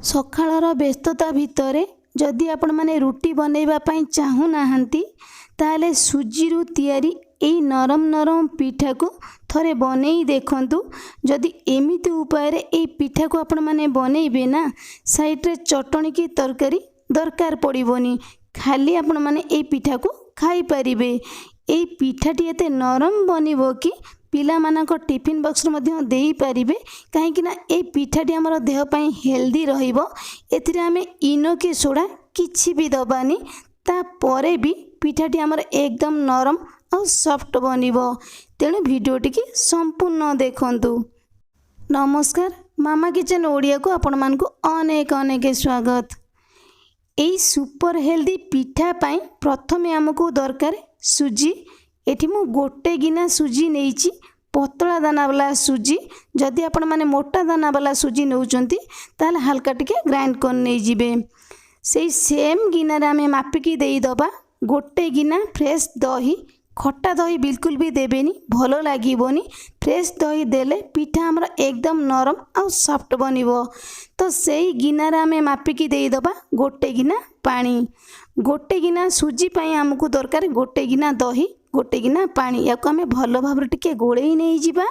ସକାଳର ବ୍ୟସ୍ତତା ଭିତରେ ଯଦି ଆପଣମାନେ ରୁଟି ବନେଇବା ପାଇଁ ଚାହୁଁନାହାନ୍ତି ତାହେଲେ ସୁଜିରୁ ତିଆରି ଏହି ନରମ ନରମ ପିଠାକୁ ଥରେ ବନେଇ ଦେଖନ୍ତୁ। ଯଦି ଏମିତି ଉପାୟରେ ଏହି ପିଠାକୁ ଆପଣମାନେ ବନେଇବେ ନା, ସାଇଡ଼ରେ ଚଟଣି କି ତରକାରୀ ଦରକାର ପଡ଼ିବନି, ଖାଲି ଆପଣମାନେ ଏହି ପିଠାକୁ ଖାଇପାରିବେ। ଏହି ପିଠାଟି ଏତେ ନରମ ବନିବ କି ପିଲାମାନଙ୍କ ଟିଫିନ୍ ବକ୍ସରେ ମଧ୍ୟ ଦେଇପାରିବେ, କାହିଁକିନା ଏହି ପିଠାଟି ଆମର ଦେହ ପାଇଁ ହେଲ୍ଦି ରହିବ। ଏଥିରେ ଆମେ ଇନୋ କି ସୋଡ଼ା କିଛି ବି ଦେବାନି, ତାପରେ ବି ପିଠାଟି ଆମର ଏକଦମ ନରମ ଆଉ ସଫ୍ଟ ବନିବ। ତେଣୁ ଭିଡ଼ିଓଟିକି ସମ୍ପୂର୍ଣ୍ଣ ଦେଖନ୍ତୁ। ନମସ୍କାର, ମାମା କିଚେନ୍ ଓଡ଼ିଆକୁ ଆପଣମାନଙ୍କୁ ଅନେକ ଅନେକ ସ୍ୱାଗତ। ଏହି ସୁପର ହେଲ୍ଦି ପିଠା ପାଇଁ ପ୍ରଥମେ ଆମକୁ ଦରକାର ସୁଜି। ଏଠି ମୁଁ ଗୋଟେ ଗିନା ସୁଜି ନେଇଛି, ପତଳା ଦାନା वाला ସୁଜି। ଯଦି ଆପଣମାନେ ମୋଟା ଦାନା वाला ସୁଜି ନେଉଛନ୍ତି ତାହେଲେ ହାଲକା ଟିକେ ଗ୍ରାଇଣ୍ଡ କରି ନେଇଯିବେ। ସେଇ ସେମ୍ ଗିନାରେ ଆମେ ମାପିକି ଦେଇଦେବା ଗୋଟେ ଗିନା ଫ୍ରେଶ୍ ଦହି। ଖଟା ଦହି ବିଲକୁଲ ବି ଦେବେନି, ଭଲ ଲାଗିବନି। ଫ୍ରେଶ୍ ଦହି ଦେଲେ ପିଠା ଆମର ଏକଦମ ନରମ ଆଉ ସଫ୍ଟ ବନିବ। ତ ସେଇ ଗିନାରେ ଆମେ ମାପିକି ଦେଇଦେବା ଗୋଟେ ଗିନା ପାଣି। ଗୋଟେ ଗିନା ସୁଜି ପାଇଁ ଆମକୁ ଦରକାର ଗୋଟେ ଗିନା ଦହି, ଗୋଟେ ଗିନା ପାଣି। ୟାକୁ ଆମେ ଭଲ ଭାବରେ ଟିକେ ଗୋଳେଇ ନେଇଯିବା।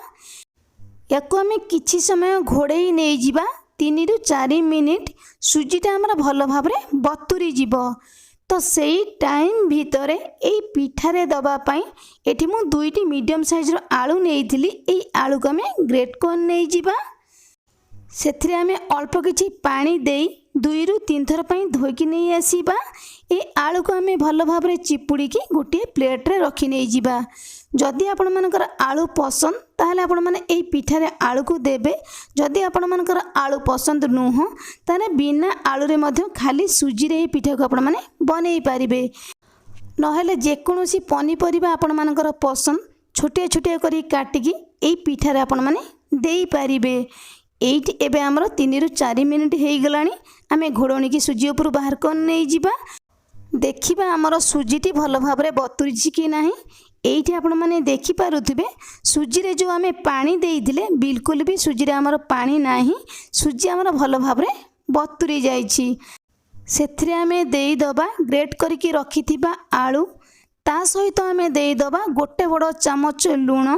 ୟାକୁ ଆମେ କିଛି ସମୟ ଘୋଡ଼େଇ ନେଇଯିବା, 3 ରୁ 4 ମିନିଟ୍। ସୁଜିଟା ଆମର ଭଲ ଭାବରେ ବତୁରି ଯିବ। ତ ସେଇ ଟାଇମ୍ ଭିତରେ ଏଇ ପିଠାରେ ଦେବା ପାଇଁ ଏଠି ମୁଁ 2ଟି ମିଡ଼ିୟମ୍ ସାଇଜ୍ର ଆଳୁ ନେଇଥିଲି। ଏଇ ଆଳୁକୁ ଆମେ ଗ୍ରେଟ୍ କରି ନେଇଯିବା। ସେଥିରେ ଆମେ ଅଳ୍ପ କିଛି ପାଣି ଦେଇ 2 ରୁ 3 ଥର ପାଇଁ ଧୋଇକି ନେଇ ଆସିବା। ଏ ଆଳୁକୁ ଆମେ ଭଲ ଭାବରେ ଚିପୁଡ଼ିକି ଗୋଟିଏ ପ୍ଲେଟ୍ରେ ରଖି ନେଇଯିବା। ଯଦି ଆପଣମାନଙ୍କର ଆଳୁ ପସନ୍ଦ ତାହେଲେ ଆପଣମାନେ ଏହି ପିଠାରେ ଆଳୁକୁ ଦେବେ। ଯଦି ଆପଣମାନଙ୍କର ଆଳୁ ପସନ୍ଦ ନୁହଁ ତାହେଲେ ବିନା ଆଳୁରେ ମଧ୍ୟ ଖାଲି ସୁଜିରେ ଏହି ପିଠାକୁ ଆପଣମାନେ ବନେଇ ପାରିବେ। ନହେଲେ ଯେକୌଣସି ପନିପରିବା ଆପଣମାନଙ୍କର ପସନ୍ଦ ଛୋଟିଆ ଛୋଟିଆ କରି କାଟିକି ଏହି ପିଠାରେ ଆପଣମାନେ ଦେଇପାରିବେ। ଏଇଠି ଏବେ ଆମର 3 ରୁ 4 ମିନିଟ୍ ହେଇଗଲାଣି। ଆମେ ଘୋଡ଼ଣିକି ସୁଜି ଉପରୁ ବାହାର କରି ନେଇଯିବା। ଦେଖିବା ଆମର ସୁଜିଟି ଭଲ ଭାବରେ ବତୁରିଛି କି ନାହିଁ। ଏଇଠି ଆପଣମାନେ ଦେଖିପାରୁଥିବେ ସୁଜିରେ ଯେଉଁ ଆମେ ପାଣି ଦେଇଥିଲେ ବିଲକୁଲ ବି ସୁଜିରେ ଆମର ପାଣି ନାହିଁ। ସୁଜି ଆମର ଭଲ ଭାବରେ ବତୁରି ଯାଇଛି। ସେଥିରେ ଆମେ ଦେଇଦେବା ଗ୍ରେଟ୍ କରିକି ରଖିଥିବା ଆଳୁ। ତା ସହିତ ଆମେ ଦେଇଦେବା ଗୋଟେ ବଡ଼ ଚାମଚ ଲୁଣ।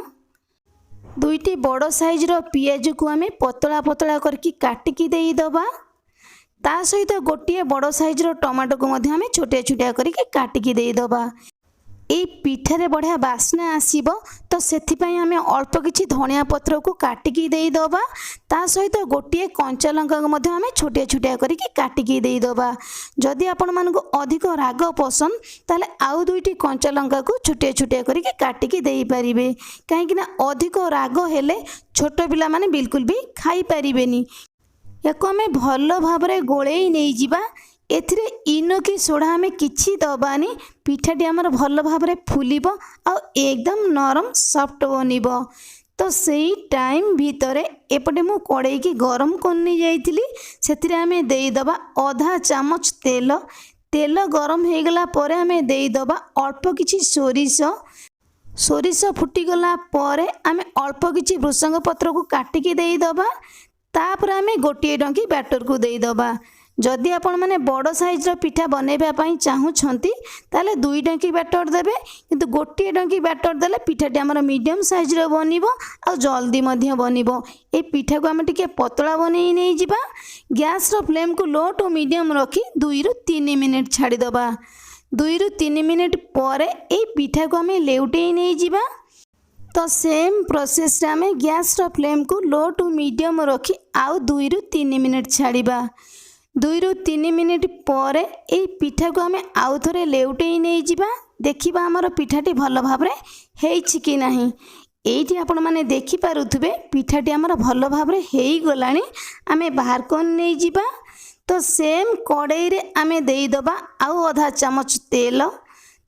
2ଟି ବଡ଼ ସାଇଜ୍ର ପିଆଜକୁ ଆମେ ପତଳା ପତଳା କରିକି କାଟିକି ଦେଇଦେବା। ତା ସହିତ ଗୋଟିଏ ବଡ଼ ସାଇଜ୍ର ଟମାଟୋକୁ ମଧ୍ୟ ଆମେ ଛୋଟିଆ ଛୋଟିଆ କରିକି କାଟିକି ଦେଇଦେବା। এই ପିଠାରେ ବଢ଼ିଆ ବାସ୍ନା ଆସିବ, ତ ସେଥିପାଇଁ ଆମେ ଅଳ୍ପ କିଛି ଧଣିଆ ପତ୍ରକୁ କାଟିକି ଦେଇଦେବା। ତା ସହିତ ଗୋଟିଏ କଞ୍ଚା ଲଙ୍କାକୁ ମଧ୍ୟ ଆମେ ଛୋଟିଆ ଛୋଟିଆ କରିକି କାଟିକି ଦେଇଦେବା। ଯଦି ଆପଣମାନଙ୍କୁ ଅଧିକ ରାଗ ପସନ୍ଦ ତାହେଲେ ଆଉ 2ଟି କଞ୍ଚା ଲଙ୍କାକୁ ଛୋଟିଆ ଛୋଟିଆ କରିକି କାଟିକି ଦେଇପାରିବେ, କାହିଁକିନା ଅଧିକ ରାଗ ହେଲେ ଛୋଟ ପିଲାମାନେ ବିଲକୁଲ ବି ଖାଇପାରିବେନି। ୟାକୁ ଆମେ ଭଲ ଭାବରେ ଗୋଳେଇ ନେଇଯିବା। ଏଥିରେ ଇନୋ କି ସୋଡ଼ା ଆମେ କିଛି ଦେବାନି। ପିଠାଟି ଆମର ଭଲ ଭାବରେ ଫୁଲିବ ଆଉ ଏକଦମ ନରମ ସଫ୍ଟ ବନିବ। ତ ସେଇ ଟାଇମ୍ ଭିତରେ ଏପଟେ ମୁଁ କଡ଼େଇକି ଗରମ କରି ନେଇ ଯାଇଥିଲି। ସେଥିରେ ଆମେ ଦେଇଦେବା ଅଧା ଚାମଚ ତେଲ। ତେଲ ଗରମ ହେଇଗଲା ପରେ ଆମେ ଦେଇଦେବା ଅଳ୍ପ କିଛି ସୋରିଷ। ସୋରିଷ ଫୁଟିଗଲା ପରେ ଆମେ ଅଳ୍ପ କିଛି ଭୃଷଙ୍ଗ ପତ୍ରକୁ କାଟିକି ଦେଇଦେବା। ତାପରେ ଆମେ ଗୋଟିଏ ଡଙ୍କି ବ୍ୟାଟରକୁ ଦେଇଦେବା। ଯଦି ଆପଣମାନେ ବଡ଼ ସାଇଜ୍ର ପିଠା ବନେଇବା ପାଇଁ ଚାହୁଁଛନ୍ତି ତାହେଲେ 2 ଡଙ୍କି ବ୍ୟାଟର ଦେବେ, କିନ୍ତୁ ଗୋଟିଏ ଡଙ୍କି ବ୍ୟାଟର ଦେଲେ ପିଠାଟି ଆମର ମିଡ଼ିୟମ୍ ସାଇଜ୍ର ବନିବ ଆଉ ଜଲ୍ଦି ମଧ୍ୟ ବନିବ। এই ପିଠାକୁ ଆମେ ଟିକେ ପତଳା ବନେଇ ନେଇଯିବା। ଗ୍ୟାସ୍ର ଫ୍ଲେମ୍କୁ ଲୋ ଟୁ ମିଡ଼ିୟମ୍ ରଖି 2 ରୁ 3 ମିନିଟ୍ ଛାଡ଼ିଦେବା। 2 ରୁ 3 ମିନିଟ୍ ପରେ এই ପିଠାକୁ ଆମେ ଲେଉଟେଇ ନେଇଯିବା। ତ ସେମ୍ ପ୍ରୋସେସ୍ରେ ଆମେ ଗ୍ୟାସ୍ର ଫ୍ଲେମ୍କୁ ଲୋ ଟୁ ମିଡ଼ିୟମ୍ ରଖି ଆଉ 2 ରୁ 3 ମିନିଟ୍ ଛାଡ଼ିବା। 2 ରୁ 3 ମିନିଟ୍ ପରେ এই ପିଠାକୁ ଆମେ ଆଉ ଥରେ ଲେଉଟେଇ ନେଇଯିବା। ଦେଖିବା ଆମର ପିଠାଟି ଭଲ ଭାବରେ ହେଇଛି କି ନାହିଁ। ଏଇଠି ଆପଣମାନେ ଦେଖିପାରୁଥିବେ ପିଠାଟି ଆମର ଭଲ ଭାବରେ ହେଇଗଲାଣି। ଆମେ ବାହାର କରି ନେଇଯିବା। ତ ସେମ୍ କଡ଼େଇରେ ଆମେ ଦେଇଦେବା ଆଉ ଅଧା ଚାମଚ ତେଲ।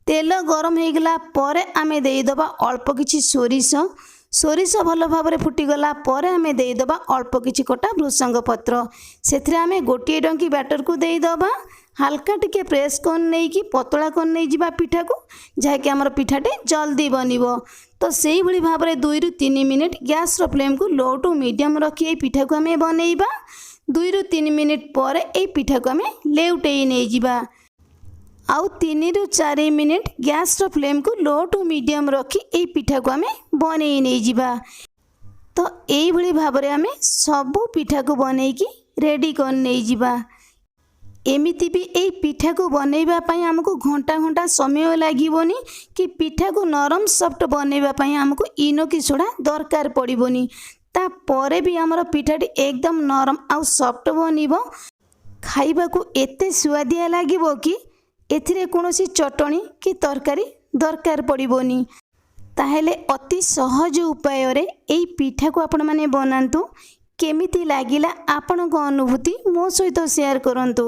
ତେଲ ଗରମ ହେଇଗଲା ପରେ ଆମେ ଦେଇଦେବା ଅଳ୍ପ କିଛି ସୋରିଷ। ସୋରିଷ ଭଲ ଭାବରେ ଫୁଟିଗଲା ପରେ ଆମେ ଦେଇଦେବା ଅଳ୍ପ କିଛି କଟା ଭୃଷଙ୍ଗ ପତ୍ର। ସେଥିରେ ଆମେ ଗୋଟିଏ ଡଙ୍କି ବ୍ୟାଟରକୁ ଦେଇଦେବା। ହାଲକା ଟିକେ ପ୍ରେସ୍ କରି ନେଇକି ପତଳା କରି ନେଇଯିବା ପିଠାକୁ, ଯାହାକି ଆମର ପିଠାଟି ଜଲ୍ଦି ବନିବ। ତ ସେଇଭଳି ଭାବରେ 2 ରୁ 3 ମିନିଟ୍ ଗ୍ୟାସ୍ର ଫ୍ଲେମ୍କୁ ଲୋ ଟୁ ମିଡ଼ିୟମ୍ ରଖି ଏହି ପିଠାକୁ ଆମେ ବନେଇବା। 2 ରୁ 3 ମିନିଟ୍ ପରେ ଏଇ ପିଠାକୁ ଆମେ ଲେଉଟେଇ ନେଇଯିବା। ଆଉ 3 ରୁ 4 ମିନିଟ୍ ଗ୍ୟାସ୍ର ଫ୍ଲେମ୍କୁ ଲୋ ଟୁ ମିଡ଼ିୟମ୍ ରଖି ଏଇ ପିଠାକୁ ଆମେ ବନେଇ ନେଇଯିବା। ତ ଏଇଭଳି ଭାବରେ ଆମେ ସବୁ ପିଠାକୁ ବନେଇକି ରେଡ଼ି କରି ନେଇଯିବା। ଏମିତି ବି ଏଇ ପିଠାକୁ ବନେଇବା ପାଇଁ ଆମକୁ ଘଣ୍ଟା ଘଣ୍ଟା ସମୟ ଲାଗିବନି କି ପିଠାକୁ ନରମ ସଫ୍ଟ ବନେଇବା ପାଇଁ ଆମକୁ ଇନୋ କି ସୋଡ଼ା ଦରକାର ପଡ଼ିବନି। ତାପରେ ବି ଆମର ପିଠାଟି ଏକଦମ ନରମ ଆଉ ସଫ୍ଟ ବନିବ। ଖାଇବାକୁ ଏତେ ସୁଆଦିଆ ଲାଗିବ କି ଏଥିରେ କୌଣସି ଚଟଣି କି ତରକାରୀ ଦରକାର ପଡ଼ିବନି। ତାହେଲେ ଅତି ସହଜ ଉପାୟରେ ଏଇ ପିଠାକୁ ଆପଣମାନେ ବନାନ୍ତୁ। କେମିତି ଲାଗିଲା ଆପଣଙ୍କ ଅନୁଭୂତି ମୋ ସହିତ ସେୟାର କରନ୍ତୁ।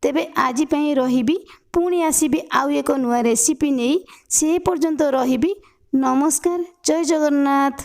ତେବେ ଆଜି ପାଇଁ ରହିବି, ପୁଣି ଆସିବି ଆଉ ଏକ ନୂଆ ରେସିପି ନେଇ। ସେ ପର୍ଯ୍ୟନ୍ତ ରହିବି। ନମସ୍କାର, ଜୟ ଜଗନ୍ନାଥ।